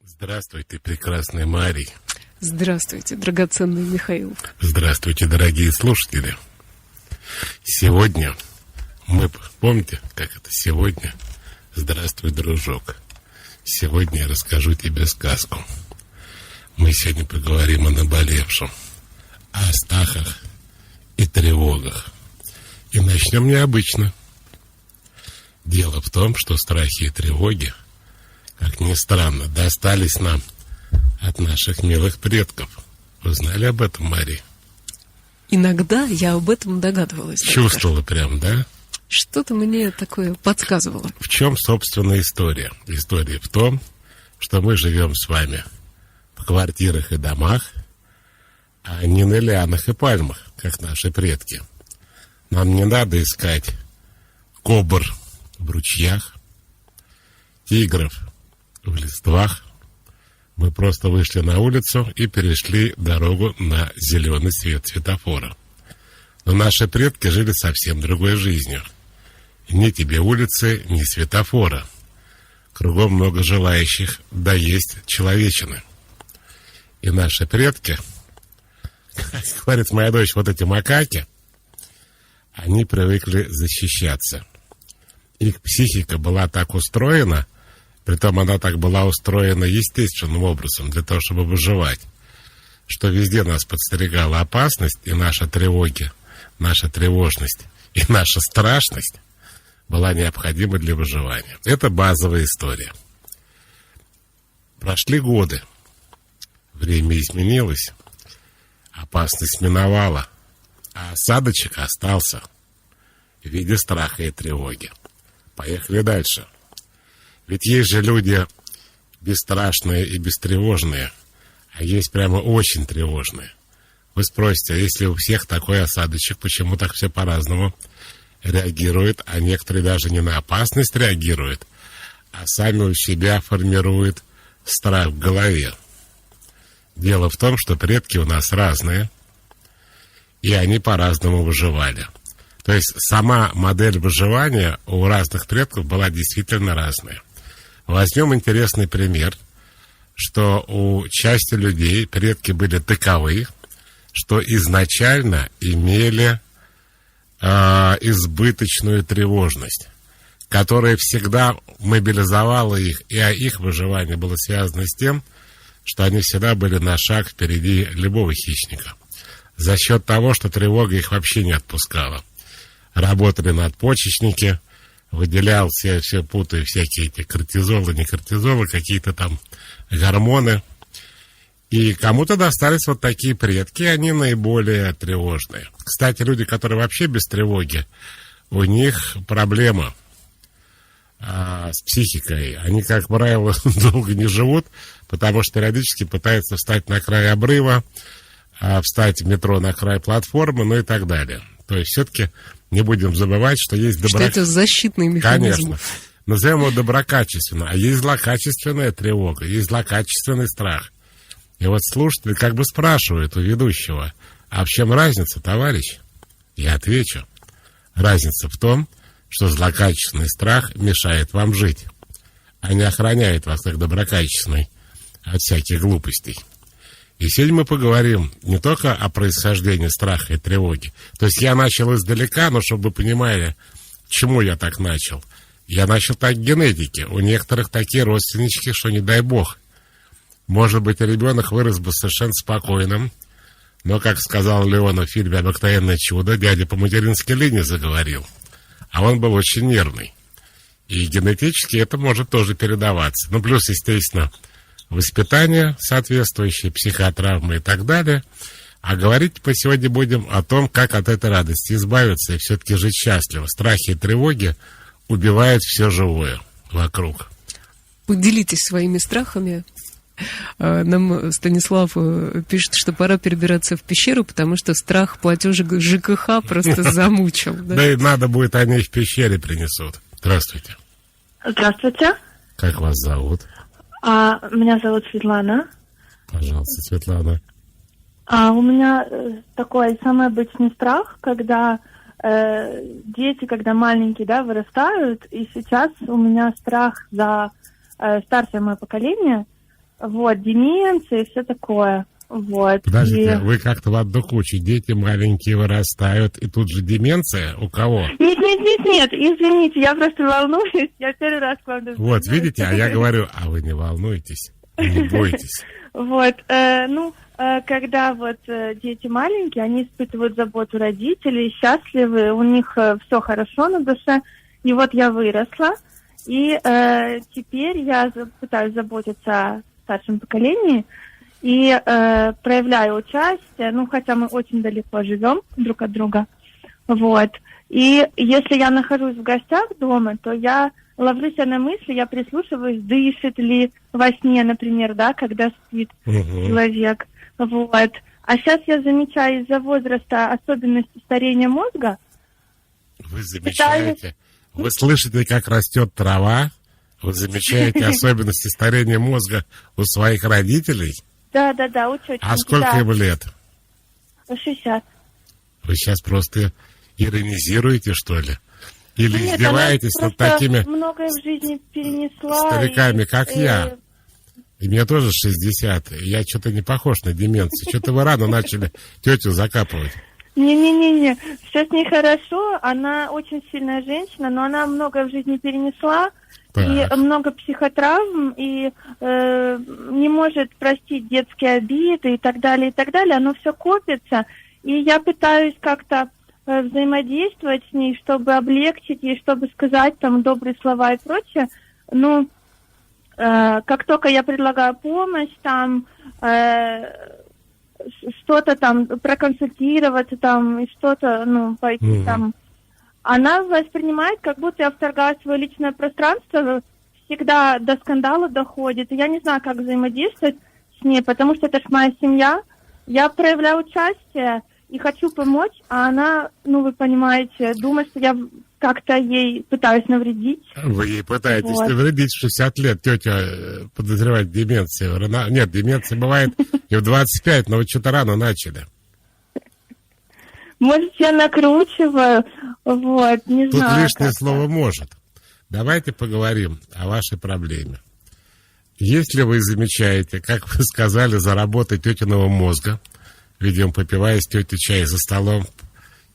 Здравствуйте, прекрасная Мария. Здравствуйте, драгоценный Михаил. Здравствуйте, дорогие слушатели. Сегодня мы... Помните, как это сегодня? Здравствуй, дружок. Сегодня я расскажу тебе сказку. Мы сегодня поговорим о наболевшем, о страхах и тревогах. И начнем необычно. Дело в том, что страхи и тревоги, как ни странно, достались нам от наших милых предков. Вы знали об этом, Мария? Иногда я об этом догадывалась. Чувствовала прям, да? Что-то мне такое подсказывало. В чем, собственно, история? История в том, что мы живем с вами в квартирах и домах, а не на лианах и пальмах, как наши предки. Нам не надо искать кобр в ручьях, тигров в листвах. Мы просто вышли на улицу и перешли дорогу на зеленый свет светофора. Но наши предки жили совсем другой жизнью. И ни тебе улицы, ни светофора. Кругом много желающих доесть человечины. И наши предки, как говорит моя дочь, вот эти макаки, они привыкли защищаться. Их психика была так устроена, притом она так была устроена естественным образом, для того, чтобы выживать, что везде нас подстерегала опасность, и наша тревога, наша тревожность и наша страшность была необходима для выживания. Это базовая история. Прошли годы, время изменилось, опасность миновала, а осадочек остался в виде страха и тревоги. Поехали дальше. Ведь есть же люди бесстрашные и бестревожные, а есть прямо очень тревожные. Вы спросите, а если у всех такой осадочек, почему так все по-разному реагируют, а некоторые даже не на опасность реагируют, а сами у себя формируют страх в голове? Дело в том, что предки у нас разные, и они по-разному выживали. То есть сама модель выживания у разных предков была действительно разная. Возьмем интересный пример, что у части людей предки были таковы, что изначально имели избыточную тревожность, которая всегда мобилизовала их, и их выживание было связано с тем, что они всегда были на шаг впереди любого хищника. За счет того, что тревога их вообще не отпускала. Работали надпочечники, выделял все путаю, всякие эти кортизолы, не кортизолы, какие-то там гормоны. И кому-то достались вот такие предки, они наиболее тревожные. Кстати, люди, которые вообще без тревоги, у них проблема с психикой. Они, как правило, долго не живут, потому что периодически пытаются встать на край обрыва, встать в метро на край платформы, ну и так далее. То есть все-таки не будем забывать, что есть Что это защитный механизм. Конечно. Назовем его доброкачественно. А есть злокачественная тревога, есть злокачественный страх. И вот слушатели как бы спрашивают у ведущего, а в чем разница, товарищ? Я отвечу. Разница в том, что злокачественный страх мешает вам жить, а не охраняет вас, как доброкачественный, от всяких глупостей. И сегодня мы поговорим не только о происхождении страха и тревоги. То есть я начал издалека, но чтобы вы понимали, чему я так начал. Я начал так в генетике. У некоторых такие родственнички, что не дай бог. Может быть, ребенок вырос бы совершенно спокойным, но, как сказал Леонов в фильме «Обыкновенное чудо», дядя по материнской линии заговорил. А он был очень нервный. И генетически это может тоже передаваться. Ну, плюс, естественно, воспитание соответствующее, психотравмы и так далее. А говорить мы сегодня будем о том, как от этой радости избавиться и все-таки жить счастливо. Страхи и тревоги убивают все живое вокруг. Поделитесь своими страхами. Нам Станислав пишет, что пора перебираться в пещеру, потому что страх платежа ЖКХ просто замучил. Да и надо будет, они в пещере принесут. Здравствуйте. Здравствуйте. Как вас зовут? Меня зовут Светлана. Пожалуйста, Светлана. У меня такой самый обычный страх, когда дети, когда маленькие, да, вырастают, и сейчас у меня страх за старшее мое поколение, вот, деменция и все такое. Вот. Подождите, вы как-то в одну кучу. Дети маленькие вырастают, и тут же деменция? У кого? Нет, извините, я просто волнуюсь. Я первый раз к вам дозвонилась. Вот, видите, а я говорю, а вы не волнуйтесь, не бойтесь. Вот, когда вот дети маленькие, они испытывают заботу родителей, счастливы, у них все хорошо на душе. И вот я выросла, и теперь я пытаюсь заботиться о старшем поколении и проявляю участие, ну, хотя мы очень далеко живем друг от друга. Вот. И если я нахожусь в гостях дома, то я ловлю себя на мысли, я прислушиваюсь, дышит ли во сне, например, да, когда спит человек. Вот. А сейчас я замечаю из-за возраста особенности старения мозга. Вы замечаете? Вы слышите, как растет трава? Вы замечаете особенности старения мозга у своих родителей? Да, у тетеньки. А сколько им лет? 60. Вы сейчас просто иронизируете, что ли? Или Нет, издеваетесь она над такими многое в жизни перенесла. стариками, как я? И мне тоже 60. Я что-то не похож на деменцию. Что-то вы рано начали тетю закапывать. Не, все с ней хорошо. Она очень сильная женщина, но она многое в жизни перенесла. Так. И много психотравм, и не может простить детские обиды и так далее, и так далее. Оно все копится. И я пытаюсь как-то взаимодействовать с ней, чтобы облегчить ей, чтобы сказать там добрые слова и прочее. Ну, как только я предлагаю помощь, там что-то там проконсультироваться, там и что-то, ну, пойти там, она воспринимает, как будто я вторгаю в свое личное пространство, всегда до скандала доходит. И я не знаю, как взаимодействовать с ней, потому что это ж моя семья. Я проявляю участие и хочу помочь, а она, ну, вы понимаете, думает, что я как-то ей пытаюсь навредить. Вы ей пытаетесь навредить в 60 лет, тетя подозревает деменцию. Нет, деменция бывает и в 25, но вы что-то рано начали. Может, я накручиваю, вот, не Тут знаю. Тут лишнее слово «может». Давайте поговорим о вашей проблеме. Если вы замечаете, как вы сказали, за работой тетиного мозга, видимо, попивая с тетей чай за столом,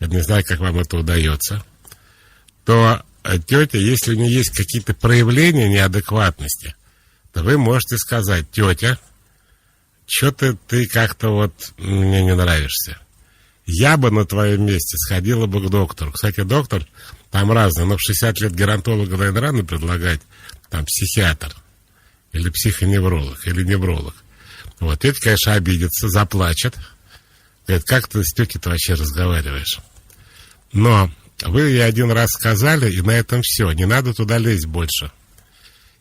я не знаю, как вам это удается, то тетя, если у нее есть какие-то проявления неадекватности, то вы можете сказать: тетя, что-то ты как-то вот мне не нравишься. Я бы на твоем месте сходила бы к доктору. Кстати, доктор там разный, но в 60 лет геронтолога, наверное, рано предлагать, там психиатр, или психоневролог, или невролог. Вот, тетя, конечно, обидится, заплачет. Говорит: как ты с тетей-то вообще разговариваешь? Но вы ей один раз сказали, и на этом все. Не надо туда лезть больше.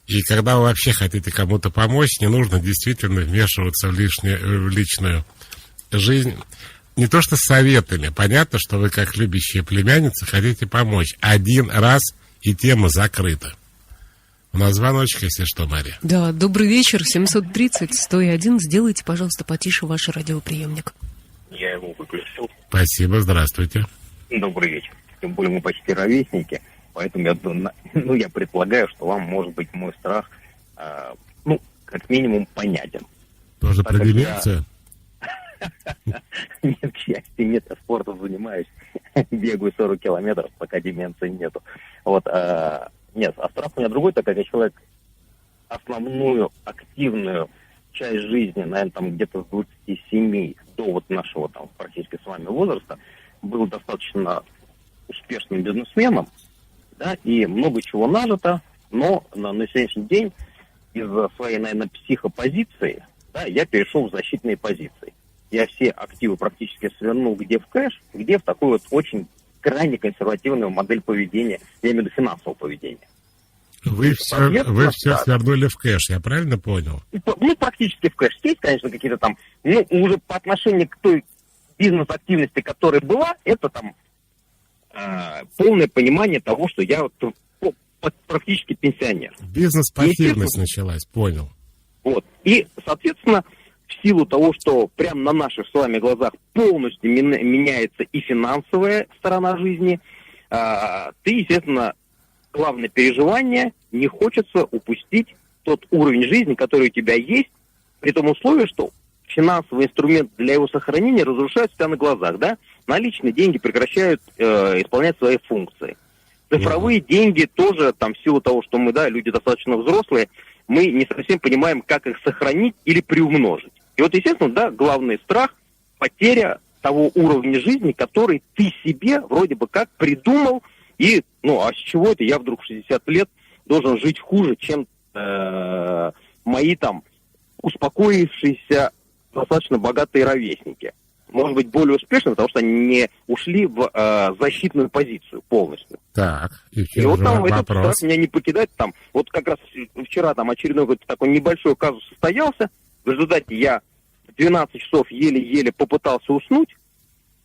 И когда вы вообще хотите кому-то помочь, не нужно действительно вмешиваться в личную жизнь. Не то что с советами. Понятно, что вы, как любящая племянница, хотите помочь. Один раз, и тема закрыта. У нас звоночек, если что, Мария. Да, добрый вечер, 730-101. Сделайте, пожалуйста, потише ваш радиоприемник. Я его выключил. Спасибо, здравствуйте. Добрый вечер. Тем более мы почти ровесники, поэтому я предполагаю, что вам, может быть, мой страх, как минимум, понятен. Тоже про деменцию? Нет, к счастью, нет, я спортом занимаюсь, бегаю 40 километров, пока деменции нету. Вот, нет, а страх у меня другой, так как я человек основную активную часть жизни, наверное, там где-то с 27 до вот нашего там практически с вами возраста, был достаточно успешным бизнесменом, да, и много чего нажито, но на сегодняшний день из-за своей, наверное, психопозиции, да, я перешел в защитные позиции. Я все активы практически свернул где в кэш, где в такую вот очень крайне консервативную модель поведения, я имею в виду финансового поведения. Вы все свернули в кэш, я правильно понял? Ну, практически в кэш. Есть, конечно, какие-то там, ну, уже по отношению к той бизнес-активности, которая была, это там полное понимание того, что я вот практически пенсионер. Бизнес-пассивность началась, понял. Вот. И, соответственно, в силу того, что прямо на наших с вами глазах полностью меняется и финансовая сторона жизни, ты, естественно, главное переживание, не хочется упустить тот уровень жизни, который у тебя есть, При том условии, что финансовый инструмент для его сохранения разрушается у тебя на глазах, да? Наличные деньги прекращают исполнять свои функции. Цифровые деньги тоже, там, в силу того, что мы, да, люди достаточно взрослые, мы не совсем понимаем, как их сохранить или приумножить. И вот, естественно, да, главный страх – потеря того уровня жизни, который ты себе вроде бы как придумал, и, ну, а с чего это я вдруг в 60 лет должен жить хуже, чем мои там успокоившиеся, достаточно богатые ровесники. Может быть, более успешны, потому что они не ушли в защитную позицию полностью. Так, и вот там этот страх меня не покидает. Там, вот как раз вчера там очередной какой-то такой небольшой казус состоялся. В результате я в 12 часов еле-еле попытался уснуть,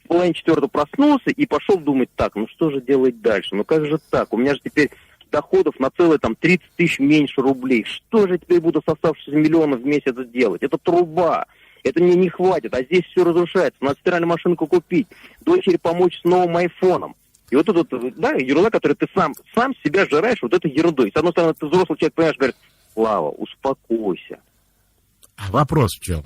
в половине четвертого проснулся и пошел думать, так, ну что же делать дальше? Ну как же так? У меня же теперь доходов на целые там 30 тысяч меньше рублей. Что же я теперь буду с оставшихся миллионов в месяц делать? Это труба. Это мне не хватит, а здесь все разрушается. Надо стиральную машинку купить, дочери помочь с новым айфоном. И вот это вот, да, ерунда, которую ты сам себя жираешь вот этой ерундой. С одной стороны, ты взрослый человек, понимаешь, говорит, Слава, успокойся. А вопрос в чем?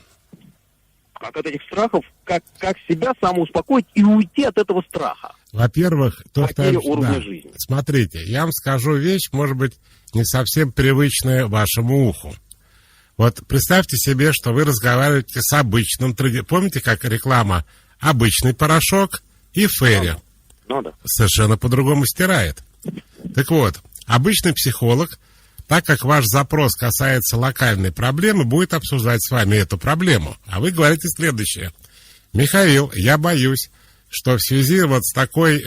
Как от этих страхов, как себя самоуспокоить и уйти от этого страха? Во-первых, уровня жизни. Смотрите, я вам скажу вещь, может быть, не совсем привычная вашему уху. Вот представьте себе, что вы разговариваете с обычным... Помните, как реклама «обычный порошок» и «Ферри»? Ну, да. Совершенно по-другому стирает. Так вот, обычный психолог, так как ваш запрос касается локальной проблемы, будет обсуждать с вами эту проблему. А вы говорите следующее. Михаил, я боюсь, что в связи вот с такой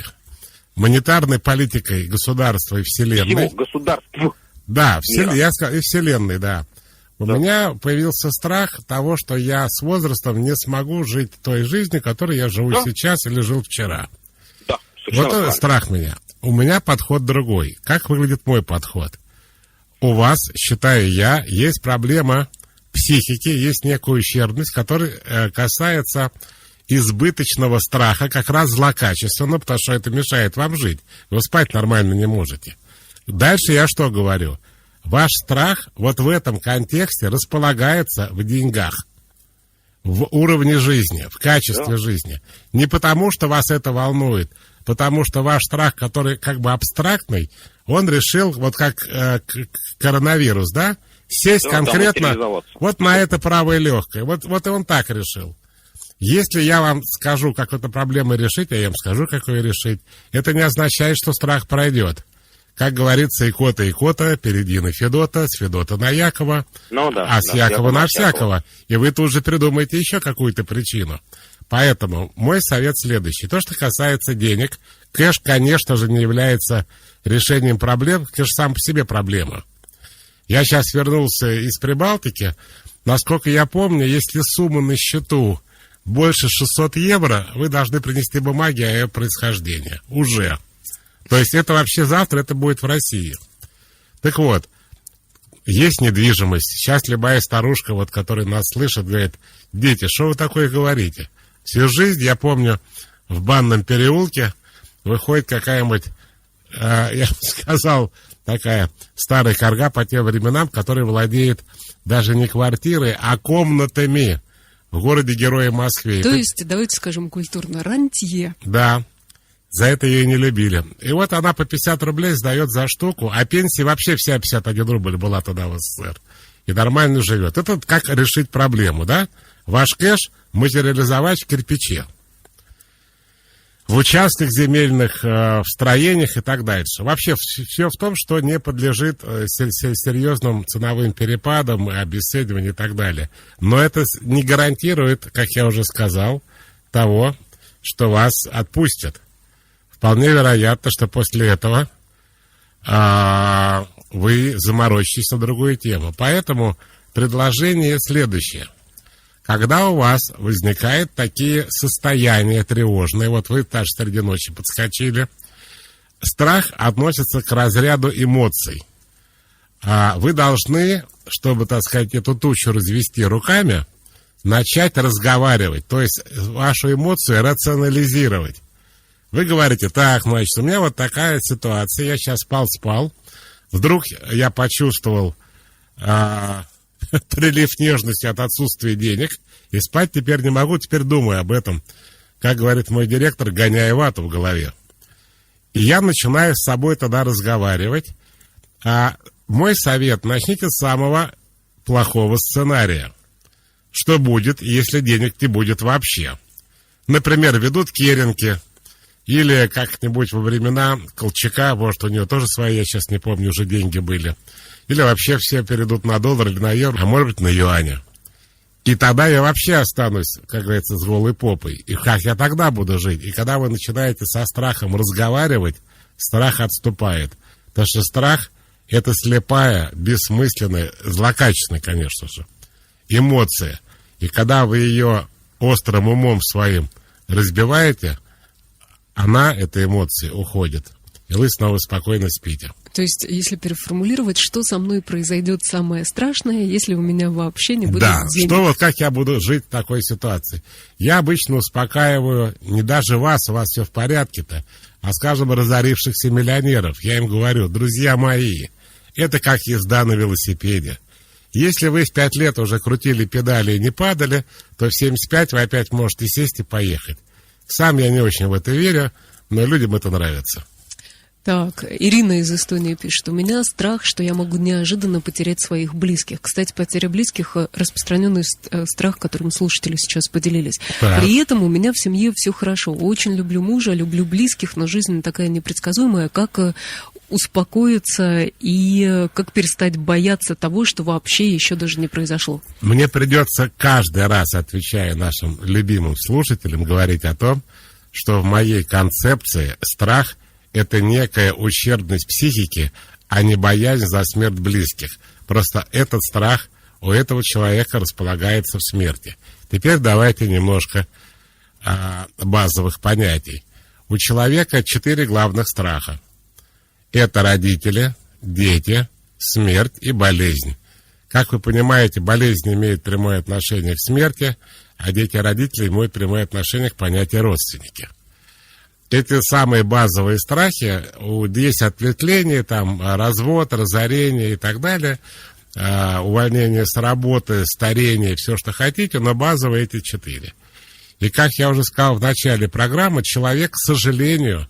монетарной политикой государства и Вселенной... Всего государства. Да, я сказал, и Вселенной, да. У меня появился страх того, что я с возрастом не смогу жить той жизнью, которой я живу сейчас или жил вчера. Да, вот это страх меня. У меня подход другой. Как выглядит мой подход? У вас, считаю я, есть проблема психики, есть некая ущербность, которая касается избыточного страха, как раз злокачественного, потому что это мешает вам жить. Вы спать нормально не можете. Дальше я что говорю? Ваш страх вот в этом контексте располагается в деньгах, в уровне жизни, в качестве жизни. Не потому, что вас это волнует, потому что ваш страх, который как бы абстрактный, он решил, вот как коронавирус, да, сесть конкретно вот на это правое легкое. Вот и он так решил. Если я вам скажу, как эту проблему решить, я вам скажу, как ее решить, это не означает, что страх пройдет. Как говорится, икота, перейди на Федота, с Федота на Якова, а с Якова на всякого. И вы тут же придумаете еще какую-то причину. Поэтому мой совет следующий. То, что касается денег, кэш, конечно же, не является решением проблем, кэш сам по себе проблема. Я сейчас вернулся из Прибалтики. Насколько я помню, если сумма на счету больше 600 евро, вы должны принести бумаги о ее происхождении. Уже. То есть это вообще завтра, это будет в России. Так вот, есть недвижимость. Сейчас любая старушка, вот, которая нас слышит, говорит, дети, что вы такое говорите? Всю жизнь, я помню, в Банном переулке выходит какая-нибудь, я бы сказал, такая старая карга по тем временам, которая владеет даже не квартирой, а комнатами в городе-герое Москве. То есть, давайте скажем культурно, рантье. Да. За это ее и не любили. И вот она по 50 рублей сдает за штуку, а пенсия вообще вся 51 рубль была тогда в СССР. И нормально живет. Это как решить проблему, да? Ваш кэш материализовать в кирпиче. В участках земельных, в строениях и так дальше. Вообще все в том, что не подлежит серьезным ценовым перепадам, обесцениванию и так далее. Но это не гарантирует, как я уже сказал, того, что вас отпустят. Вполне вероятно, что после этого вы заморочитесь на другую тему. Поэтому предложение следующее. Когда у вас возникают такие состояния тревожные, вот вы даже среди ночи подскочили, страх относится к разряду эмоций. Вы должны, чтобы, так сказать, эту тучу развести руками, начать разговаривать, то есть вашу эмоцию рационализировать. Вы говорите, так, значит, у меня вот такая ситуация, я сейчас спал, вдруг я почувствовал прилив нежности от отсутствия денег, и спать теперь не могу, теперь думаю об этом. Как говорит мой директор, гоняя вату в голове. И я начинаю с собой тогда разговаривать. А мой совет: начните с самого плохого сценария. Что будет, если денег не будет вообще? Например, ведут керенки, или как-нибудь во времена Колчака, может, у нее тоже свои, я сейчас не помню, уже деньги были. Или вообще все перейдут на доллар или на евро, а может быть на юане. И тогда я вообще останусь, как говорится, с голой попой. И как я тогда буду жить? И когда вы начинаете со страхом разговаривать, страх отступает. Потому что страх — это слепая, бессмысленная, злокачественная, конечно же, эмоция. И когда вы ее острым умом своим разбиваете, она, эта эмоция, уходит. И вы снова спокойно спите. То есть, если переформулировать, что со мной произойдет самое страшное, если у меня вообще не будет денег? Да, что вот как я буду жить в такой ситуации? Я обычно успокаиваю не даже вас, у вас все в порядке-то, а, скажем, разорившихся миллионеров. Я им говорю: друзья мои, это как езда на велосипеде. Если вы в 5 лет уже крутили педали и не падали, то в 75 вы опять можете сесть и поехать. Сам я не очень в это верю, но людям это нравится. Так, Ирина из Эстонии пишет: у меня страх, что я могу неожиданно потерять своих близких. Кстати, потеря близких — распространенный страх, которым слушатели сейчас поделились. Так. При этом у меня в семье все хорошо. Очень люблю мужа, люблю близких, но жизнь такая непредсказуемая. Как успокоиться и как перестать бояться того, что вообще еще даже не произошло? Мне придется каждый раз, отвечая нашим любимым слушателям, говорить о том, что в моей концепции страх — это некая ущербность психики, а не боязнь за смерть близких. Просто этот страх у этого человека располагается в смерти. Теперь давайте немножко базовых понятий. У человека 4 главных страха. Это родители, дети, смерть и болезнь. Как вы понимаете, болезнь имеет прямое отношение к смерти, а дети и родители имеют прямое отношение к понятию родственники. Эти самые базовые страхи, есть ответвления, там развод, разорение и так далее, увольнение с работы, старение, все, что хотите, но базовые эти 4. И как я уже сказал в начале программы, человек, к сожалению,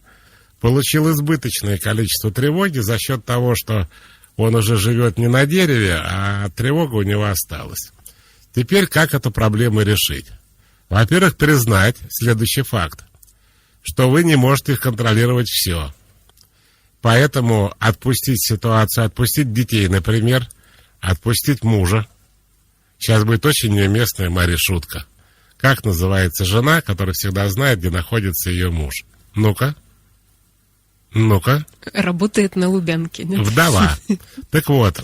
получил избыточное количество тревоги за счет того, что он уже живет не на дереве, а тревога у него осталась. Теперь как эту проблему решить? Во-первых, признать следующий факт, что вы не можете контролировать все. Поэтому отпустить ситуацию, отпустить детей, например, отпустить мужа. Сейчас будет очень неуместная, Мария, шутка. Как называется жена, которая всегда знает, где находится ее муж? Ну-ка. Работает на Лубянке, нет? Вдова. Так вот,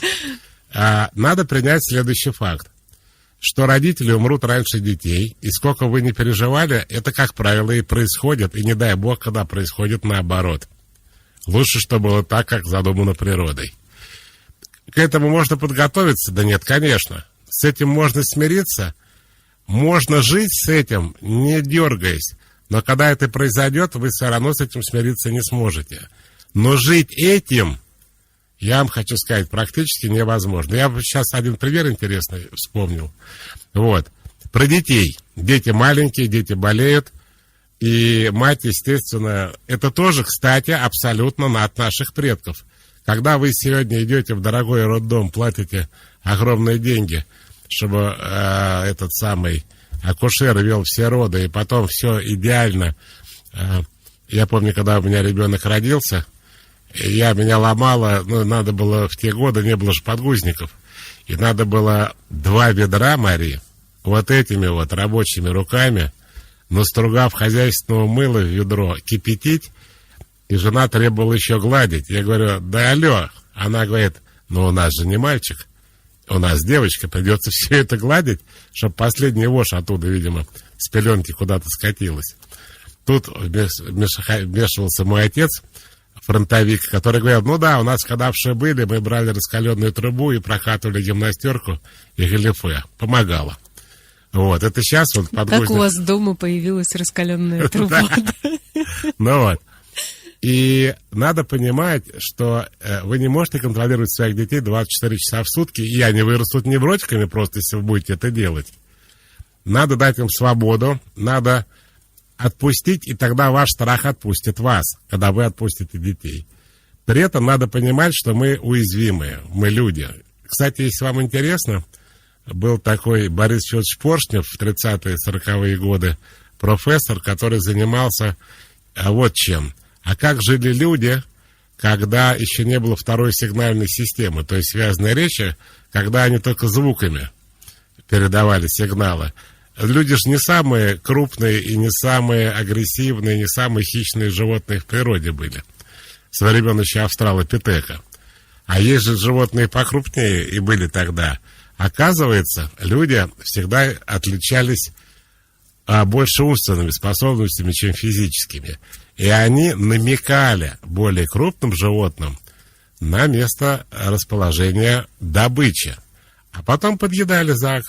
надо принять следующий факт, что родители умрут раньше детей, и сколько вы не переживали, это, как правило, и происходит, и не дай бог, когда происходит наоборот. Лучше, чтобы было так, как задумано природой. К этому можно подготовиться? Да нет, конечно. С этим можно смириться, можно жить с этим, не дергаясь, но когда это произойдет, вы все равно с этим смириться не сможете. Но жить этим, я вам хочу сказать, практически невозможно. Я сейчас один пример интересный вспомнил. Вот. Про детей. Дети маленькие, дети болеют. И мать, естественно, это тоже, кстати, абсолютно от наших предков. Когда вы сегодня идете в дорогой роддом, платите огромные деньги, чтобы этот самый акушер вел все роды, и потом все идеально. Я помню, когда у меня ребенок родился, меня ломало, надо было в те годы, не было же подгузников, и надо было 2 ведра, Марии, вот этими вот рабочими руками, настругав хозяйственного мыла в ведро, кипятить, и жена требовала еще гладить. Я говорю: да алло. Она говорит: ну у нас же не мальчик, у нас девочка, придется все это гладить, чтобы последняя вошь оттуда, видимо, с пеленки куда-то скатилась. Тут вмешивался мой отец, фронтовик, который говорил: ну да, у нас когда вши были, мы брали раскаленную трубу и прокатывали гимнастерку и галифе. Помогало. Вот, это сейчас вот подгузник. Как у вас дома появилась раскаленная труба? Ну вот. И надо понимать, что вы не можете контролировать своих детей 24 часа в сутки, и они вырастут невротиками просто, если вы будете это делать. Надо дать им свободу, надо отпустить, и тогда ваш страх отпустит вас, когда вы отпустите детей. При этом надо понимать, что мы уязвимые, мы люди. Кстати, если вам интересно, был такой Борис Федорович Поршнев в 30-е, 40-е годы, профессор, который занимался вот чем. А как жили люди, когда еще не было второй сигнальной системы, то есть связанной речи, когда они только звуками передавали сигналы. Люди же не самые крупные и не самые агрессивные, не самые хищные животные в природе были. Со времен еще австралопитека. А есть же животные покрупнее и были тогда. Оказывается, люди всегда отличались больше умственными способностями, чем физическими. И они намекали более крупным животным на место расположения добычи. А потом подъедали за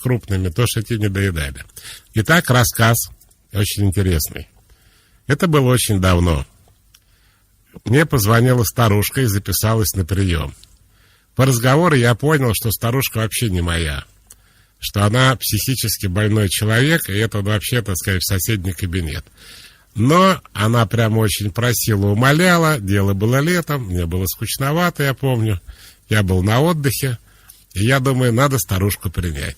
крупными то, что те не доедали. Итак, рассказ очень интересный. Это было очень давно. Мне позвонила старушка и записалась на прием. По разговору я понял, что старушка вообще не моя. Что она психически больной человек, и это вообще, так сказать, в соседний кабинет. Но она прямо очень просила, умоляла. Дело было летом, мне было скучновато, я помню. Я был на отдыхе, и я думаю, надо старушку принять.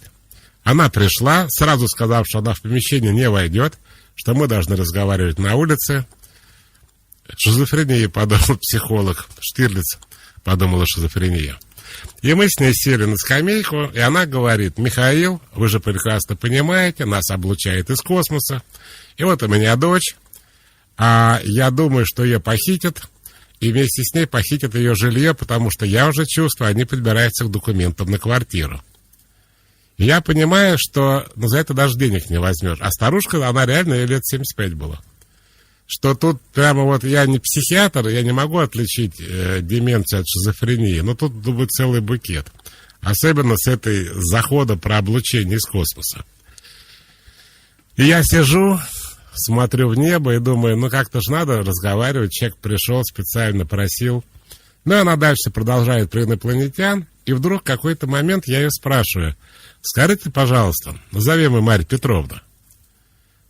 Она пришла, сразу сказав, что она в помещение не войдет, что мы должны разговаривать на улице. Шизофрения, подумал психолог. Штирлиц подумала шизофрения. И мы с ней сели на скамейку, и она говорит: Михаил, вы же прекрасно понимаете, нас облучает из космоса. И вот у меня дочь, а я думаю, что ее похитят, и вместе с ней похитят ее жилье, потому что я уже чувствую, они подбираются к документам на квартиру. И я понимаю, что за это даже денег не возьмешь. А старушка, она реально, ей лет 75 было. Что тут прямо вот я не психиатр, я не могу отличить деменцию от шизофрении, но тут будет целый букет. Особенно с этой захода про облучение из космоса. И я сижу, смотрю в небо и думаю, ну как-то ж надо разговаривать. Человек пришел, специально просил. Ну, она дальше продолжает про инопланетян. И вдруг в какой-то момент я ее спрашиваю: скажите, пожалуйста, назовем ее Марья Петровна.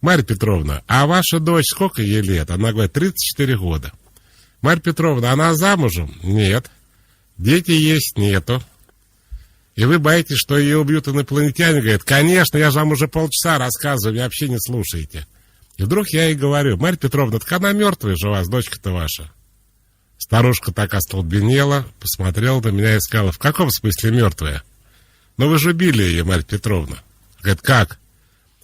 Марья Петровна, а ваша дочь сколько ей лет? Она говорит, 34 года. Марья Петровна, она замужем? Нет. Дети есть? Нету. И вы боитесь, что ее убьют инопланетяне? Говорит, конечно, я же вам уже полчаса рассказываю, вы вообще не слушаете. И вдруг я ей говорю: Марья Петровна, так она мертвая же у вас, дочка-то ваша. Старушка так остолбенела, посмотрела на меня и сказала: в каком смысле мертвая? Ну вы же убили ее, Марья Петровна. Говорит, как?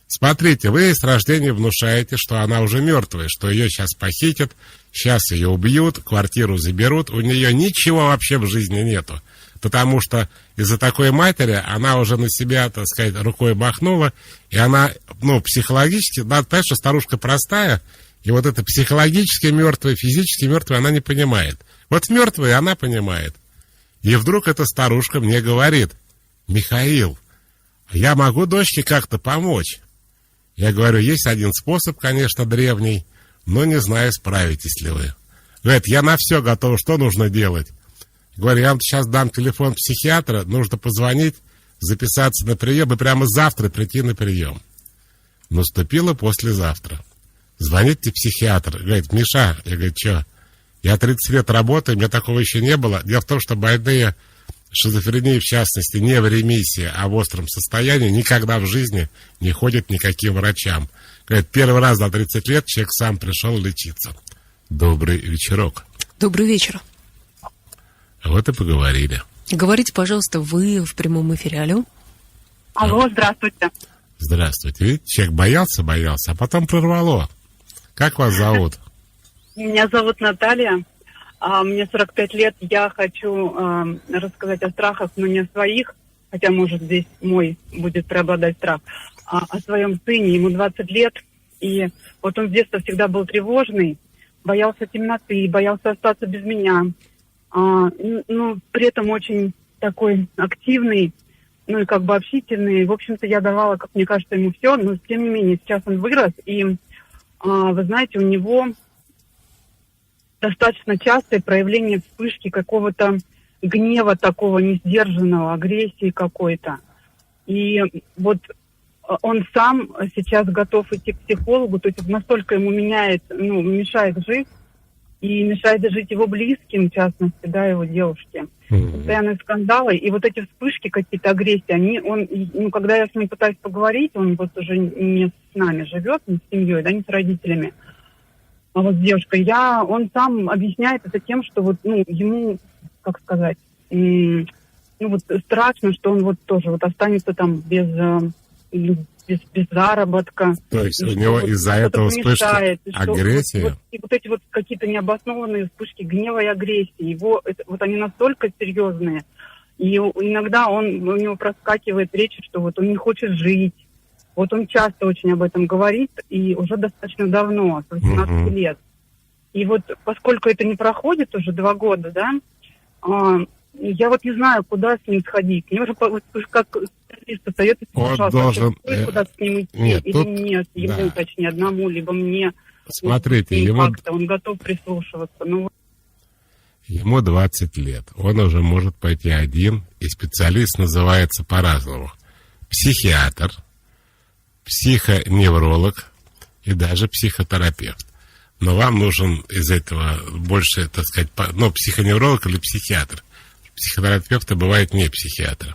Смотрите, вы с рождения внушаете, что она уже мертвая, что ее сейчас похитят, сейчас ее убьют, квартиру заберут, у нее ничего вообще в жизни нету. Потому что из-за такой матери она уже на себя, так сказать, рукой махнула, и она, психологически, надо понять, что старушка простая, и вот это психологически мертвая, физически мертвая она не понимает. Вот мертвая она понимает. И вдруг эта старушка мне говорит: Михаил, я могу дочке как-то помочь? Я говорю, есть один способ, конечно, древний, но не знаю, справитесь ли вы. Говорит, я на все готов, что нужно делать? Говорю, я вам сейчас дам телефон психиатра, нужно позвонить, записаться на прием и прямо завтра прийти на прием. Наступило послезавтра. Звоните психиатр. Говорит, Миша, я говорю, что? Я 30 лет работаю, у меня такого еще не было. Дело в том, что больные шизофрении, в частности, не в ремиссии, а в остром состоянии, никогда в жизни не ходят никаким врачам. Говорит, первый раз за 30 лет человек сам пришел лечиться. Добрый вечерок. Добрый вечер. Вот и поговорили. Говорите, пожалуйста, вы в прямом эфире. Алло. Алло, здравствуйте. Здравствуйте. Видите, человек боялся, а потом прорвало. Как вас зовут? Меня зовут Наталья. Мне 45 лет. Я хочу рассказать о страхах, но не о своих, хотя, может, здесь мой будет преобладать страх, о своем сыне. Ему 20 лет, и вот он с детства всегда был тревожный, боялся темноты, боялся остаться без меня. При этом очень такой активный, и как бы общительный. В общем-то, я давала, как мне кажется, ему все, но тем не менее, сейчас он вырос, и, вы знаете, у него достаточно частое проявление вспышки какого-то гнева такого несдержанного, агрессии какой-то. И вот он сам сейчас готов идти к психологу, то есть настолько ему мешает жить, и мешает жить его близким, в частности, да, его девушке. Постоянные скандалы, и вот эти вспышки какие-то агрессии, когда я с ним пытаюсь поговорить, он вот уже не с нами живет, не с семьей, да, не с родителями, а вот с девушкой, он сам объясняет это тем, что вот, ему, как сказать, страшно, что он вот тоже вот останется там без заработка. То есть у него из-за этого вспышки агрессии? И вот эти вот какие-то необоснованные вспышки гнева и агрессии, они настолько серьезные. И иногда у него проскакивает речь, что вот он не хочет жить. Вот он часто очень об этом говорит, и уже достаточно давно, с 18 лет. И вот поскольку это не проходит уже 2 года, да, я вот не знаю, куда с ним сходить. Мне уже как специалист посоветуйте, пожалуйста, куда с ним идти нет, ему, точнее, одному, либо мне. Смотрите, он готов прислушиваться. Ему 20 лет, он уже может пойти один, и специалист называется по-разному. Психиатр, психоневролог и даже психотерапевт. Но вам нужен из этого больше, так сказать, психоневролог или психиатр. Психотерапевты бывают не психиатры.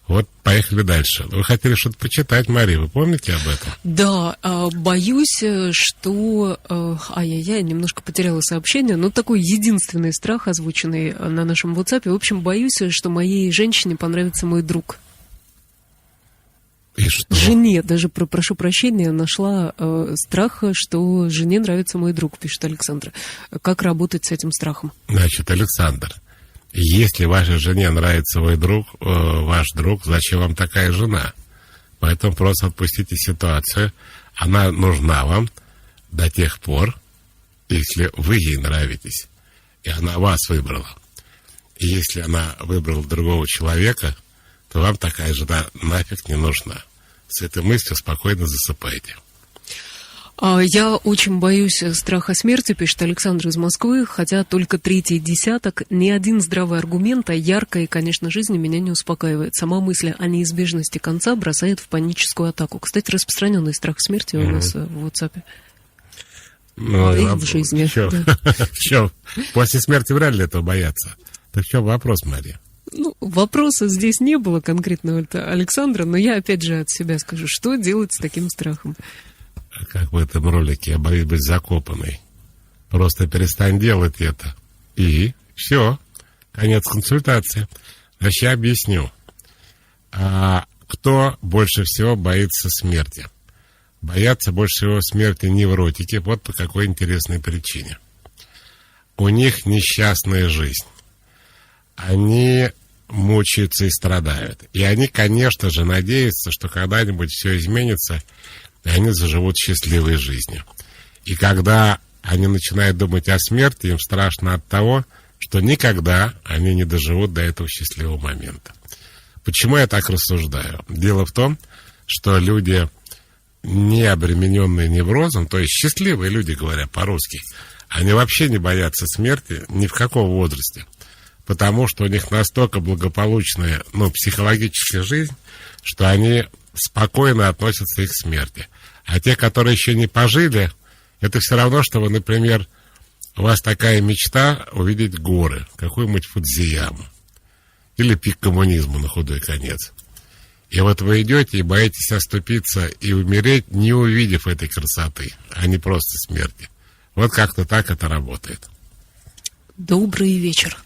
Вот, поехали дальше. Вы хотели что-то почитать, Мария, вы помните об этом? Да, боюсь, что... немножко потеряла сообщение, но такой единственный страх, озвученный на нашем WhatsApp. В общем, боюсь, что моей женщине понравится мой друг. И что? Жене, даже прошу прощения, нашла страх, что жене нравится мой друг, пишет Александр. Как работать с этим страхом? Значит, Александр, если вашей жене нравится ваш друг, зачем вам такая жена? Поэтому просто отпустите ситуацию. Она нужна вам до тех пор, если вы ей нравитесь, и она вас выбрала. И если она выбрала другого человека, то вам такая жена нафиг не нужна. С этой мыслью спокойно засыпайте. Я очень боюсь страха смерти, пишет Александр из Москвы, хотя только 3-й десяток. Ни один здравый аргумент о яркой, конечно, жизни меня не успокаивает. Сама мысль о неизбежности конца бросает в паническую атаку. Кстати, распространенный страх смерти у нас в WhatsApp. И в жизни. Что? После смерти вряд ли этого бояться. Так в чем вопрос, Мария? Вопроса здесь не было конкретного от Александра, но я опять же от себя скажу, что делать с таким страхом? Как в этом ролике, я боюсь быть закопанной. Просто перестань делать это. И все. Конец консультации. Значит, я объясню. Кто больше всего боится смерти? Боятся больше всего смерти невротики. Вот по какой интересной причине. У них несчастная жизнь. Они мучаются и страдают. И они, конечно же, надеются, что когда-нибудь все изменится, и они заживут счастливой жизнью. И когда они начинают думать о смерти, им страшно от того, что никогда они не доживут до этого счастливого момента. Почему я так рассуждаю? Дело в том, что люди, не обремененные неврозом, то есть счастливые люди, говоря по-русски, они вообще не боятся смерти ни в каком возрасте, потому что у них настолько благополучная, психологическая жизнь, что они спокойно относятся и к смерти. А те, которые еще не пожили, это все равно, что вы, например, у вас такая мечта увидеть горы, какую-нибудь Фудзияму, или пик коммунизма на худой конец. И вот вы идете и боитесь оступиться и умереть, не увидев этой красоты, а не просто смерти. Вот как-то так это работает. Добрый вечер.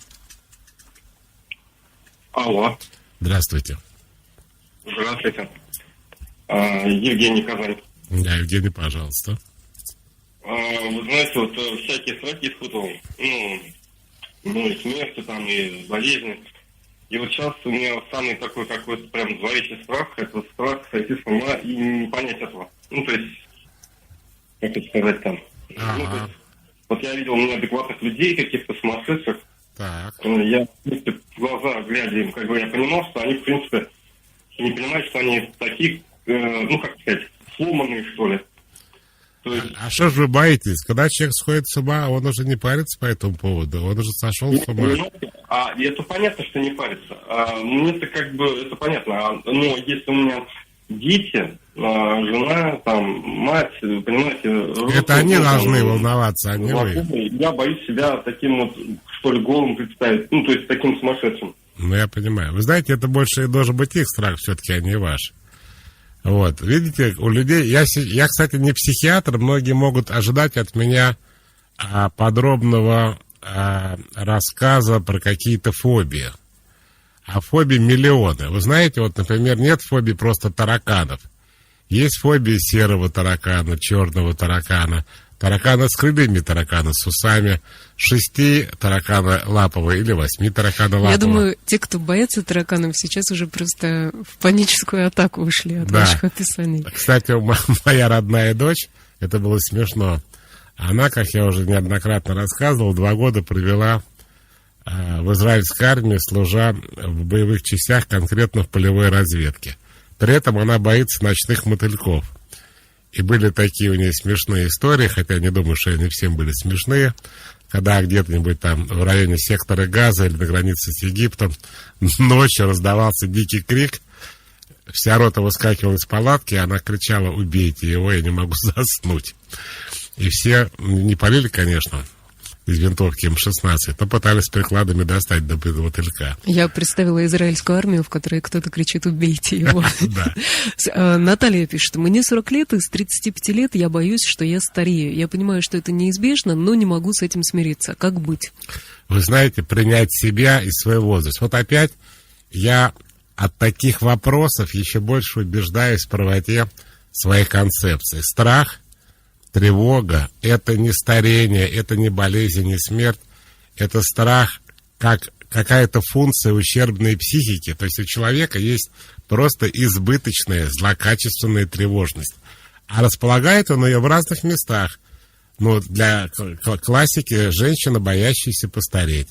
Алло. Здравствуйте. Здравствуйте. Евгений, Казань. Да, Евгений, пожалуйста. Вы знаете, вот всякие страхи испытывал. И смерти, там, и болезни. И вот сейчас у меня самый такой какой-то прям зловещий страх, это страх сойти с ума и не понять этого. То есть, как это сказать там. Ага. Вот я видел неадекватных людей, каких-то сумасшедших. Так. Я, в принципе, в глаза глядя им, я понимал, что они, в принципе, не понимают, что они такие, как сказать, сломанные, что ли. То есть... А что же вы боитесь? Когда человек сходит с ума, он уже не парится по этому поводу, он уже сошел с ума. И это понятно, что не парится. Мне-то как бы это понятно. Но если у меня дети, жена, там, мать, понимаете... Это они должны волноваться, а не вы. Я боюсь себя таким вот, что ли, голым представить. Ну, то есть таким сумасшедшим. Ну, я понимаю. Вы знаете, это больше должен быть их страх все-таки, а не ваш. Вот, видите, у людей... Я, кстати, не психиатр, многие могут ожидать от меня подробного рассказа про какие-то фобии. А фобий миллионы. Вы знаете, вот, например, нет фобий просто тараканов. Есть фобии серого таракана, черного таракана, таракана с крыльями, таракана с усами, 6 таракана лапового или 8 таракана лапового. Я думаю, те, кто боятся тараканов, сейчас уже просто в паническую атаку ушли от ваших описаний. Кстати, моя родная дочь, это было смешно, она, как я уже неоднократно рассказывал, 2 года провела в израильской армии, служа в боевых частях, конкретно в полевой разведке. При этом она боится ночных мотыльков. И были такие у нее смешные истории, хотя не думаю, что они всем были смешные, когда где-то-нибудь там в районе сектора Газа или на границе с Египтом ночью раздавался дикий крик, вся рота выскакивала из палатки, и она кричала: «Убейте его, я не могу заснуть». И все не палили, конечно, из винтовки М-16, но пытались прикладами достать до мотылька. Я представила израильскую армию, в которой кто-то кричит: «Убейте его». Наталья пишет: «Мне 40 лет, и с 35 лет я боюсь, что я старею. Я понимаю, что это неизбежно, но не могу с этим смириться. Как быть?» Вы знаете, принять себя и свой возраст. Вот опять я от таких вопросов еще больше убеждаюсь в правоте своей концепции. Страх, тревога – это не старение, это не болезнь, не смерть. Это страх как какая-то функция ущербной психики. То есть у человека есть просто избыточная, злокачественная тревожность. А располагает он ее в разных местах. Ну, для классики женщина, боящаяся постареть.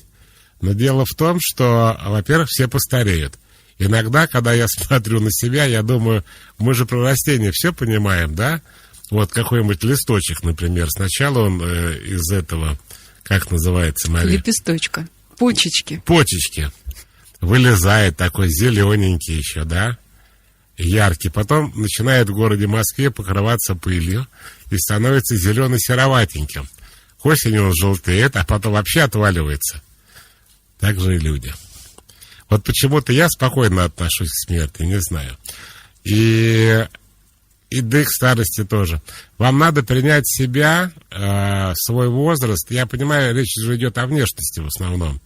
Но дело в том, что, во-первых, все постареют. Иногда, когда я смотрю на себя, я думаю, мы же про растения все понимаем, да? Вот какой-нибудь листочек, например. Сначала он из этого, как называется, Мария? Лепесточка. Почечки. Почечки. Вылезает такой зелененький еще, да? Яркий. Потом начинает в городе Москве покрываться пылью и становится зелено-сероватеньким. К осени он желтеет, а потом вообще отваливается. Так же и люди. Вот почему-то я спокойно отношусь к смерти, не знаю. И да и к старости тоже. Вам надо принять себя, свой возраст. Я понимаю, речь же идет о внешности в основном.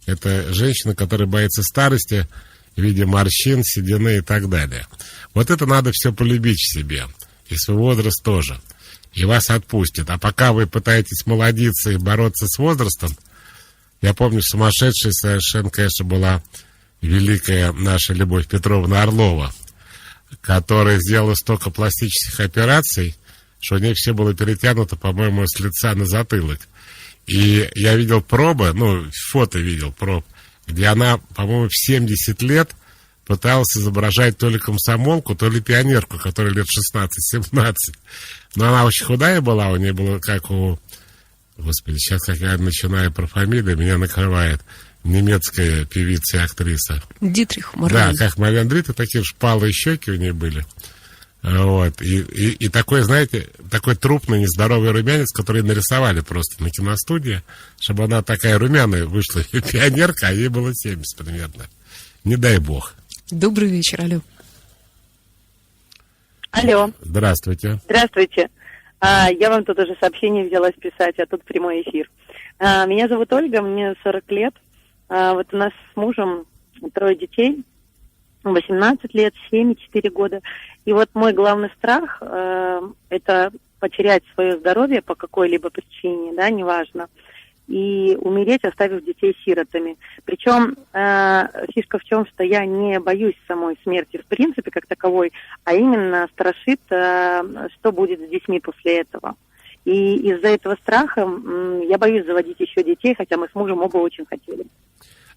Это женщина, которая боится старости в виде морщин, седины и так далее. Вот это надо все полюбить в себе. И свой возраст тоже. И вас отпустит. А пока вы пытаетесь молодиться и бороться с возрастом, я помню, сумасшедшей совершенно, конечно, была великая наша Любовь Петровна Орлова, которая сделала столько пластических операций, что у нее все было перетянуто, по-моему, с лица на затылок. И я видел пробы, фото видел проб, где она, по-моему, в 70 лет пыталась изображать то ли комсомолку, то ли пионерку, которой лет 16-17. Но она очень худая была, у нее было как у... Господи, сейчас, как я начинаю про фамилию, меня накрывает немецкая певица и актриса. Дитрих Марлен. Да, как Марлен Дитрих, такие шпалые щеки у нее были. Вот. И такой, знаете, такой трупный, нездоровый румянец, который нарисовали просто на киностудии, чтобы она такая румяная вышла, пионерка, а ей было 70 примерно. Не дай бог. Добрый вечер, алло. Алло. Здравствуйте. Здравствуйте. Я вам тут уже сообщение взялась писать, а тут прямой эфир. Меня зовут Ольга, мне 40 лет. Вот у нас с мужем 3 детей, 18 лет, 7 и 4 года. И вот мой главный страх это потерять свое здоровье по какой-либо причине, да, неважно, и умереть, оставив детей сиротами. Причем фишка в чем, что я не боюсь самой смерти в принципе как таковой, а именно страшит, что будет с детьми после этого. И из-за этого страха я боюсь заводить еще детей, хотя мы с мужем оба очень хотели.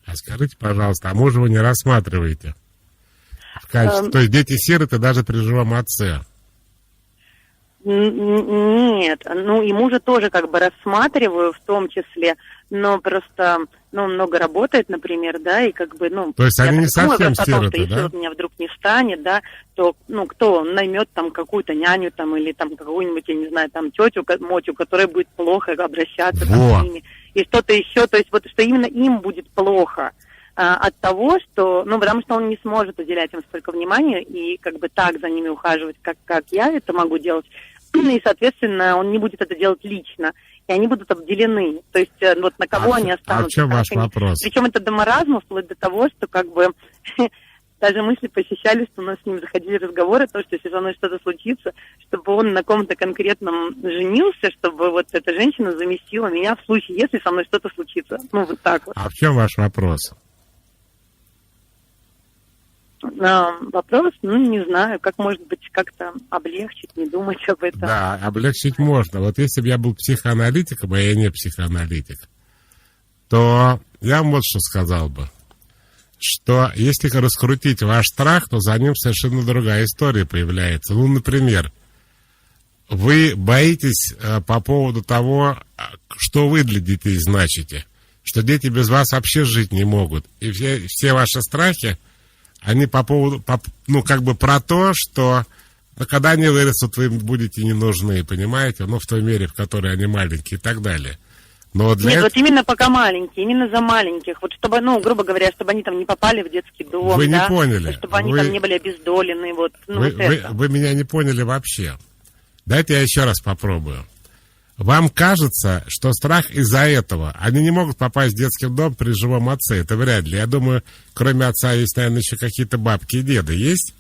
А скажите, пожалуйста, а мужа вы не рассматриваете в качестве... То есть дети-сироты даже при живом отце? Нет, ну и мужа тоже как бы рассматриваю в том числе, но просто, ну, он много работает, например, да, и как бы, ну... То есть они не совсем сироты, сироты, что если да? вот меня вдруг не станет, да, то, ну, кто наймет там какую-то няню там или там какую-нибудь, я не знаю, там тетю, мотю, которая будет плохо обращаться там, с ними, и что-то еще, то есть вот что именно им будет плохо. От того, что, ну, потому что он не сможет уделять им столько внимания и как бы так за ними ухаживать, как я это могу делать, и, соответственно, он не будет это делать лично, и они будут обделены, то есть вот на кого они останутся. А в чем ваш вопрос? Причем это до маразма, вплоть до того, что как бы даже мысли посещали, что у нас с ним заходили разговоры, то, что если со мной что-то случится, чтобы он на ком-то конкретном женился, чтобы вот эта женщина заместила меня в случае, если со мной что-то случится. Ну, вот так вот. А в чем ваш вопрос? Вопрос, ну, не знаю, как, может быть, как-то облегчить, не думать об этом. Да, облегчить можно. Вот если бы я был психоаналитиком, а я не психоаналитик, то я вам вот что сказал бы, что если раскрутить ваш страх, то за ним совершенно другая история появляется. Ну, например, вы боитесь по поводу того, что вы для детей значите, что дети без вас вообще жить не могут. И все ваши страхи, они по поводу, ну, как бы про то, что когда они вырастут, вы им будете не нужны, понимаете? Ну, в той мере, в которой они маленькие и так далее. Но для Нет, вот именно пока маленькие, именно за маленьких. Вот чтобы, ну, грубо говоря, чтобы они там не попали в детский дом, вы не да? поняли. Чтобы они там не были обездолены, вот. Ну, вы меня не поняли вообще. Дайте я еще раз попробую. Вам кажется, что страх из-за этого. Они не могут попасть в детский дом при живом отце. Это вряд ли. Я думаю, кроме отца есть, наверное, еще какие-то бабки и деды. Есть?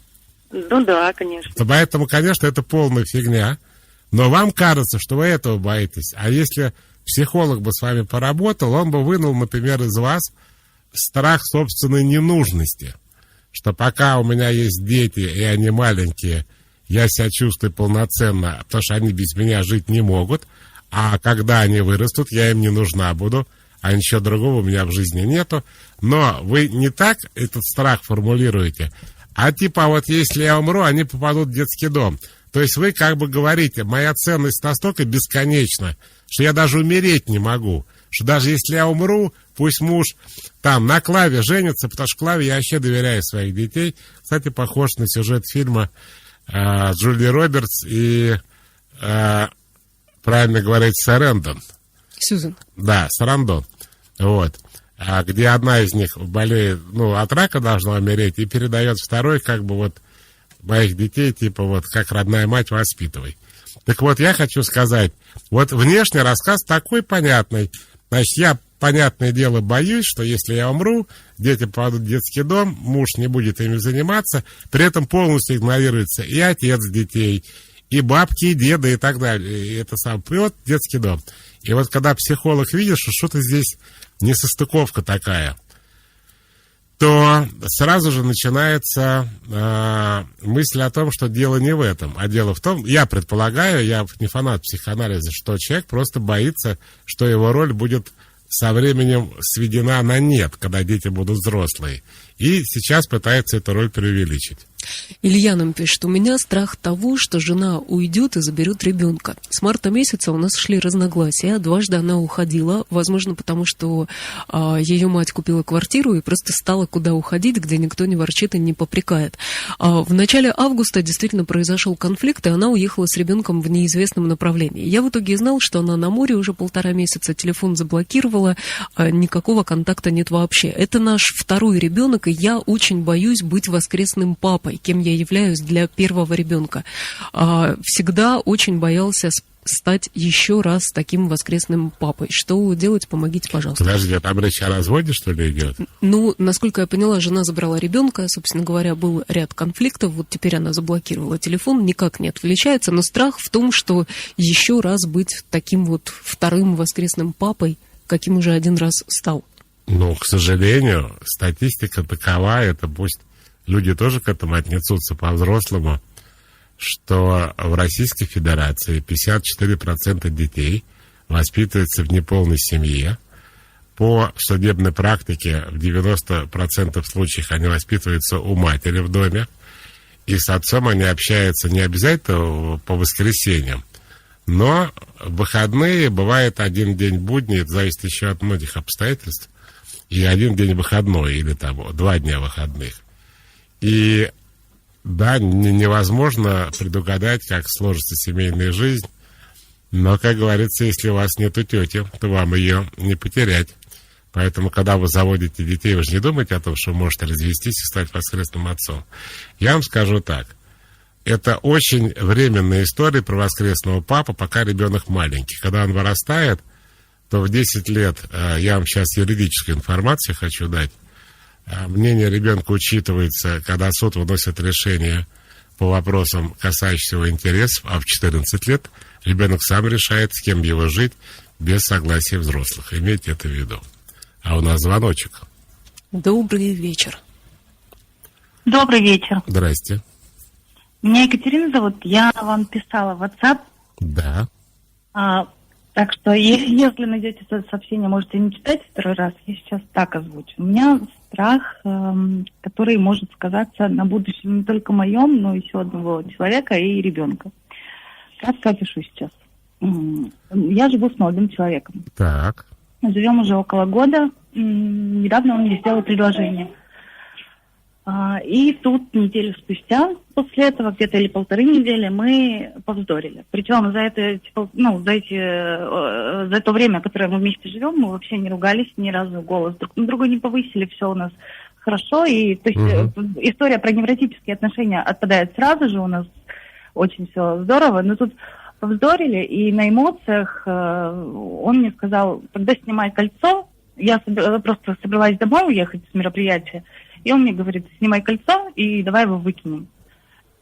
Ну да, конечно. Поэтому, конечно, это полная фигня. Но вам кажется, что вы этого боитесь. А если психолог бы с вами поработал, он бы вынул, например, из вас страх собственной ненужности. Что пока у меня есть дети, и они маленькие, я себя чувствую полноценно, потому что они без меня жить не могут. А когда они вырастут, я им не нужна буду, а ничего другого у меня в жизни нету. Но вы не так этот страх формулируете, а типа вот если я умру, они попадут в детский дом. То есть вы как бы говорите, моя ценность настолько бесконечна, что я даже умереть не могу. Что даже если я умру, пусть муж там на Клаве женится, потому что Клаве я вообще доверяю своих детей. Кстати, похож на сюжет фильма Джулии Робертс и, правильно говорить, Сарандон. Сьюзен. Да, Сарандон. Вот. Где одна из них болеет, ну, от рака должна умереть, и передает второй, как бы вот, моих детей, типа вот, как родная мать, воспитывай. Так вот, я хочу сказать, вот внешний рассказ такой понятный. Значит, я, понятное дело, боюсь, что если я умру, дети попадут в детский дом, муж не будет ими заниматься, при этом полностью игнорируется и отец детей, и бабки, и деды, и так далее. И это сам, и вот детский дом. И вот когда психолог видит, что что-то здесь несостыковка такая, то сразу же начинается мысль о том, что дело не в этом, а дело в том, я предполагаю, я не фанат психоанализа, что человек просто боится, что его роль будет со временем сведена на нет, когда дети будут взрослые. И сейчас пытается эту роль преувеличить. Илья нам пишет, у меня страх того, что жена уйдет и заберет ребенка. С марта месяца у нас шли разногласия. Дважды она уходила, возможно, потому что ее мать купила квартиру и просто стала куда уходить, где никто не ворчит и не попрекает. В начале августа действительно произошел конфликт, и она уехала с ребенком в неизвестном направлении. Я в итоге знал, что она на море уже 1,5 месяца, телефон заблокировала, никакого контакта нет вообще. Это наш второй ребенок, и я очень боюсь быть воскресным папой, кем я являюсь для первого ребенка. Всегда очень боялся стать еще раз таким воскресным папой. Что делать? Помогите, пожалуйста. Подожди, там речь о разводе, что ли, идет? Ну, насколько я поняла, жена забрала ребенка, собственно говоря, был ряд конфликтов, вот теперь она заблокировала телефон, никак не отвлечается, но страх в том, что еще раз быть таким вот вторым воскресным папой, каким уже один раз стал. Ну, к сожалению, статистика такова, это пусть люди тоже к этому отнесутся по-взрослому, что в Российской Федерации 54% детей воспитываются в неполной семье. По судебной практике в 90% случаев они воспитываются у матери в доме. и с отцом они общаются не обязательно по воскресеньям, но в выходные бывает один день будни, это зависит еще от многих обстоятельств, и один день выходной, или там 2 дня выходных. И да, невозможно предугадать, как сложится семейная жизнь, но, как говорится, если у вас нету тети, то вам ее не потерять. Поэтому, когда вы заводите детей, вы же не думаете о том, что вы можете развестись и стать воскресным отцом. Я вам скажу так. Это очень временная история про воскресного папу, пока ребенок маленький. Когда он вырастает, то в 10 лет, я вам сейчас юридическую информацию хочу дать, мнение ребенка учитывается, когда суд выносит решение по вопросам, касающимся его интересов, а в 14 лет ребенок сам решает, с кем его жить, без согласия взрослых. Имейте это в виду. А у нас звоночек. Добрый вечер. Добрый вечер. Здрасте. Меня Екатерина зовут. Я вам писала в WhatsApp. Да. Так что, если найдете это сообщение, можете не читать второй раз. Я сейчас так озвучу. У меня страх, который может сказаться на будущем не только моем, но еще одного человека и ребенка. Кратко опишу сейчас. Я живу с молодым человеком. Так. Живем уже около года. Недавно он мне сделал предложение. И тут неделю спустя, после этого, где-то или 1,5 недели, мы повздорили. Причем за то время, которое мы вместе живем, мы вообще не ругались, ни разу голос друг на друга не повысили, все у нас хорошо. И то есть история про невротические отношения отпадает сразу же, у нас очень все здорово. Но тут повздорили, и на эмоциях он мне сказал: тогда снимай кольцо. Я просто собралась домой уехать с мероприятия. И он мне говорит: снимай кольцо и давай его выкинем.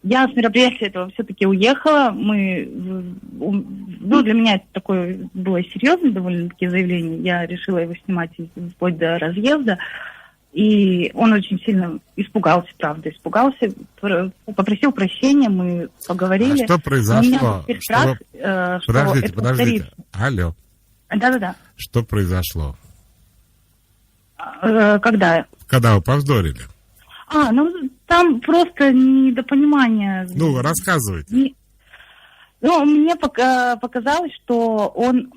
Я с мероприятия этого все-таки уехала. Для меня это такое было серьезное довольно-таки заявление. Я решила его снимать вплоть до разъезда. И он очень сильно испугался, попросил прощения, мы поговорили. А что произошло? Страх, Подождите. Алло. Да-да-да. Что произошло? Когда? Когда вы повздорили? Там просто недопонимание. Рассказывайте. Мне показалось, что он...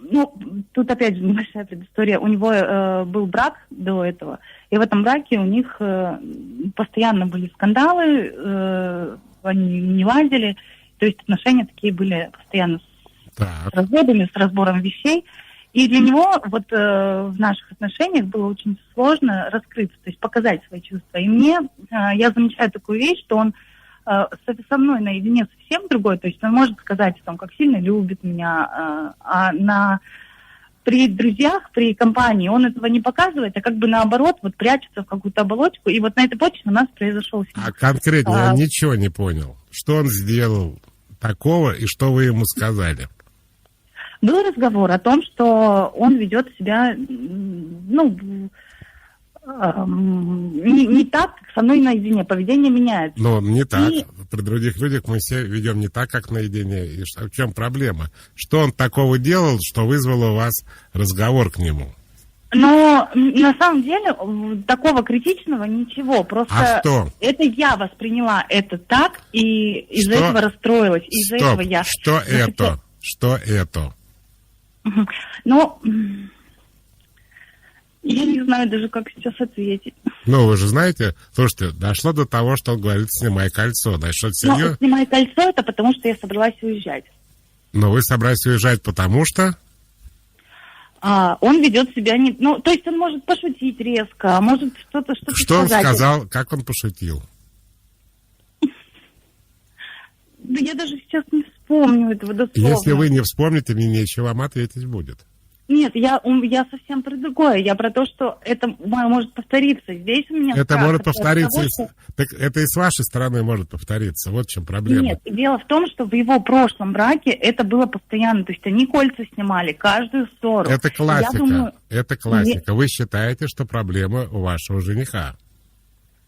тут опять же небольшая предыстория. У него был брак до этого, и в этом браке у них постоянно были скандалы, они не ладили, то есть отношения такие были постоянно с разводами, с разбором вещей. И для него в наших отношениях было очень сложно раскрыться, то есть показать свои чувства. И я замечаю такую вещь, что он со мной наедине совсем другой, то есть он может сказать о том, как сильно любит меня, при друзьях, при компании он этого не показывает, а как бы наоборот, прячется в какую-то оболочку, и на этой почве у нас произошел... А конкретно я ничего не понял. Что он сделал такого, и что вы ему сказали? Был разговор о том, что он ведет себя, не так, как со мной наедине. Поведение меняется. Но не так. При других людях мы все ведем не так, как наедине. И в чем проблема? Что он такого делал, что вызвало у вас разговор к нему? Но на самом деле такого критичного ничего. Просто что? Это я восприняла это так, и из-за этого расстроилась. Из-за этого я... Что это? Я не знаю даже, как сейчас ответить. Вы же знаете, слушайте, дошло до того, что он говорит: снимай кольцо. Снимай кольцо, это потому что я собралась уезжать. Но вы собрались уезжать потому что? Он ведет себя не... то есть он может пошутить резко, может что-то сказать. Что он сказал, как он пошутил? Да я даже сейчас не вспомню этого дословно. Если вы не вспомните, мне нечего вам ответить будет. Нет, я совсем про другое. Я про то, что это может повториться. Здесь у меня... Это может повториться. Так это и с вашей стороны может повториться. Вот в чем проблема. Нет, дело в том, что в его прошлом браке это было постоянно. То есть они кольца снимали каждую ссору. Это классика. Это классика. Вы считаете, что проблема у вашего жениха?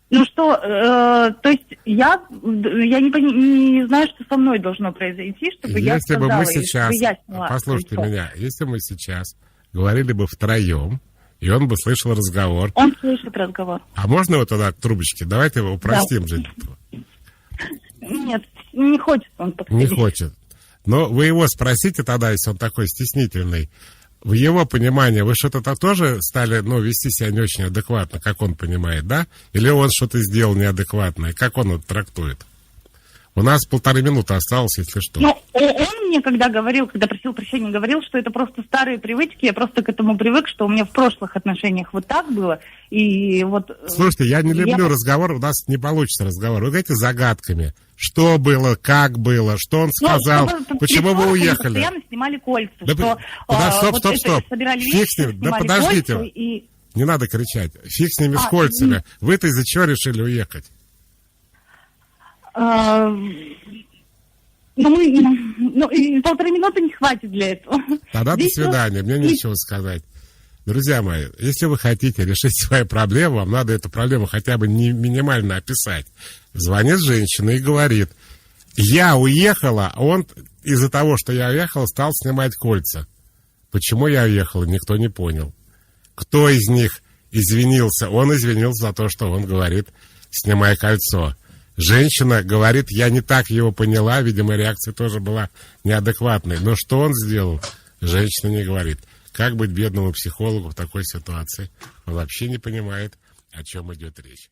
То есть я не знаю, что со мной должно произойти, чтобы я сказала, послушайте меня, если мы сейчас говорили бы втроем, и он бы слышал разговор. Он слышит разговор. А можно тогда к трубочке? Давайте его упростим, Женя. Нет, не хочет он Не подходить. хочет. Но вы его спросите тогда, если он такой стеснительный. В его понимании вы что-то тоже стали, вести себя не очень адекватно, как он понимает, да? Или он что-то сделал неадекватное? Как он это трактует? У нас 1,5 минуты осталось, если что. Ну, он мне когда просил прощения, говорил, что это просто старые привычки, я просто к этому привык, что у меня в прошлых отношениях вот так было, и вот... Слушайте, я не люблю разговор, у нас не получится разговор. Вы говорите загадками. Что было, как было, что он сказал, почему вы уехали? Постоянно снимали кольца. Стоп. Фиг с ним, да подождите. Не надо кричать. Фиг с ними, с кольцами. Вы-то из-за чего решили уехать? И 1,5 минуты не хватит для этого. Тогда до свидания, мне нечего сказать. Друзья мои, если вы хотите решить свои проблемы, вам надо эту проблему хотя бы минимально описать. Звонит женщина и говорит: я уехала, а он из-за того, что я уехала, стал снимать кольца. Почему я уехала, никто не понял. Кто из них извинился? Он извинился за то, что он говорит: снимай кольцо. Женщина говорит: я не так его поняла, видимо, реакция тоже была неадекватной. Но что он сделал, женщина не говорит. Как быть бедному психологу в такой ситуации? Он вообще не понимает, о чем идет речь.